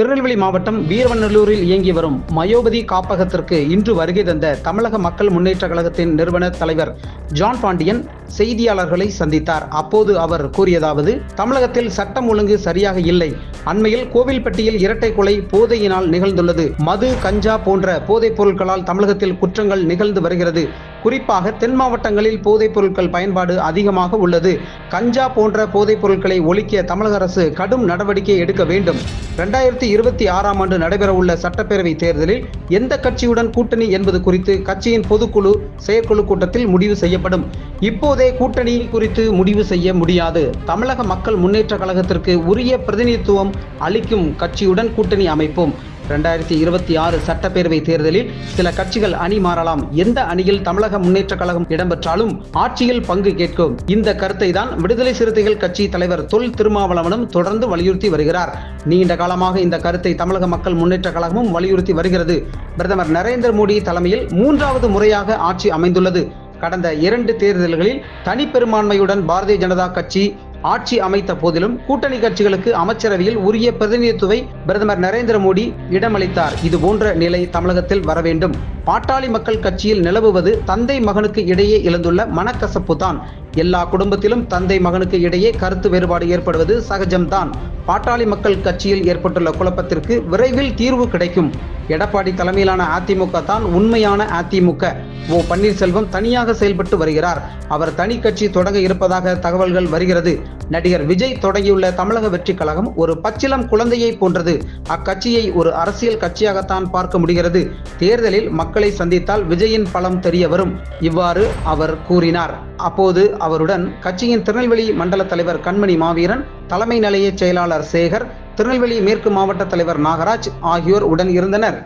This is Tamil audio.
திருநெல்வேலி மாவட்டம் வீரவநல்லூரில் இயங்கி வரும் மயோபதி காப்பகத்திற்கு இன்று வருகை தந்த தமிழக மக்கள் முன்னேற்ற கழகத்தின் நிறுவன தலைவர் ஜான் பாண்டியன் செய்தியாளர்களை சந்தித்தார். அப்போது அவர் கூறியதாவது: தமிழகத்தில் சட்டம் ஒழுங்கு சரியாக இல்லை. அண்மையில் கோவில்பட்டியில் இரட்டை கொலை போதையினால் நிகழ்ந்துள்ளது. மது, கஞ்சா போன்ற போதைப் பொருட்களால் தமிழகத்தில் குற்றங்கள் நிகழ்ந்து வருகிறது. குறிப்பாக தென் மாவட்டங்களில் போதைப் பொருட்கள் பயன்பாடு அதிகமாக உள்ளது. கஞ்சா போன்ற போதைப் பொருட்களை ஒழிக்க தமிழக அரசு கடும் நடவடிக்கை எடுக்க வேண்டும். 2026ஆம் ஆண்டு நடைபெறவுள்ள சட்டப்பேரவை தேர்தலில் எந்த கட்சியுடன் கூட்டணி என்பது குறித்து கட்சியின் பொதுக்குழு செயற்குழு கூட்டத்தில் முடிவு செய்யப்படும். இப்போதே கூட்டணி குறித்து முடிவு செய்ய முடியாது. தமிழக மக்கள் முன்னேற்ற கழகத்திற்கு உரிய பிரதிநிதித்துவம் அளிக்கும் கட்சியுடன் கூட்டணி அமைப்போம். 2026 சட்டப்பேரவை தேர்தலில் சில கட்சிகள் அணி மாறலாம். எந்த அணியில் தமிழக முன்னேற்ற கழகம் இடம்பெற்றாலும் ஆட்சியில் பங்கு கேட்கும். இந்த கருத்தை தான் விடுதலை சிறுத்தைகள் கட்சி தலைவர் தொல் திருமாவளவனும் தொடர்ந்து வலியுறுத்தி வருகிறார். நீண்ட காலமாக இந்த கருத்தை தமிழக மக்கள் முன்னேற்ற கழகமும் வலியுறுத்தி வருகிறது. பிரதமர் நரேந்திர மோடி தலைமையில் 3வது முறையாக ஆட்சி அமைந்துள்ளது. கடந்த 2 தேர்தல்களில் தனிப்பெரும்பான்மையுடன் பாரதிய ஜனதா கட்சி ஆட்சி அமைத்த போதிலும் கூட்டணி கட்சிகளுக்கு அமைச்சரவையில் உரிய பிரதிநிதித்துவை பிரதமர் நரேந்திர மோடி இடமளித்தார். இதுபோன்ற நிலை தமிழகத்தில் வர வேண்டும். பாட்டாளி மக்கள் கட்சியில் நிலவுவது தந்தை மகனுக்கு இடையே எழுந்துள்ள மனக்கசப்பு தான். எல்லா குடும்பத்திலும் தந்தை மகனுக்கு இடையே கருத்து வேறுபாடு ஏற்படுவது சகஜம்தான். பாட்டாளி மக்கள் கட்சியில் ஏற்பட்டுள்ள குழப்பத்திற்கு விரைவில் தீர்வு கிடைக்கும். எடப்பாடி தலைமையிலான அதிமுக தான் உண்மையான அதிமுக. ஓ பன்னீர்செல்வம் தனியாக செயல்பட்டு வருகிறார். அவர் தனி கட்சி தொடங்க இருப்பதாக தகவல்கள் வருகிறது. நடிகர் விஜய் தொடங்கியுள்ள தமிழக வெற்றி கழகம் ஒரு பச்சிளம் குழந்தையை போன்றது. அக்கட்சியை ஒரு அரசியல் கட்சியாகத்தான் பார்க்க முடிகிறது. தேர்தலில் மக்களை சந்தித்தால் விஜயின் பலம் தெரிய வரும். இவ்வாறு அவர் கூறினார். அப்போது அவருடன் கட்சியின் திருநெல்வேலி மண்டல தலைவர் கண்மணி மாவீரன், தலைமை நிலைய செயலாளர் சேகர், திருநெல்வேலி மேற்கு மாவட்ட தலைவர் நாகராஜ் ஆகியோர் உடன் இருந்தனர்.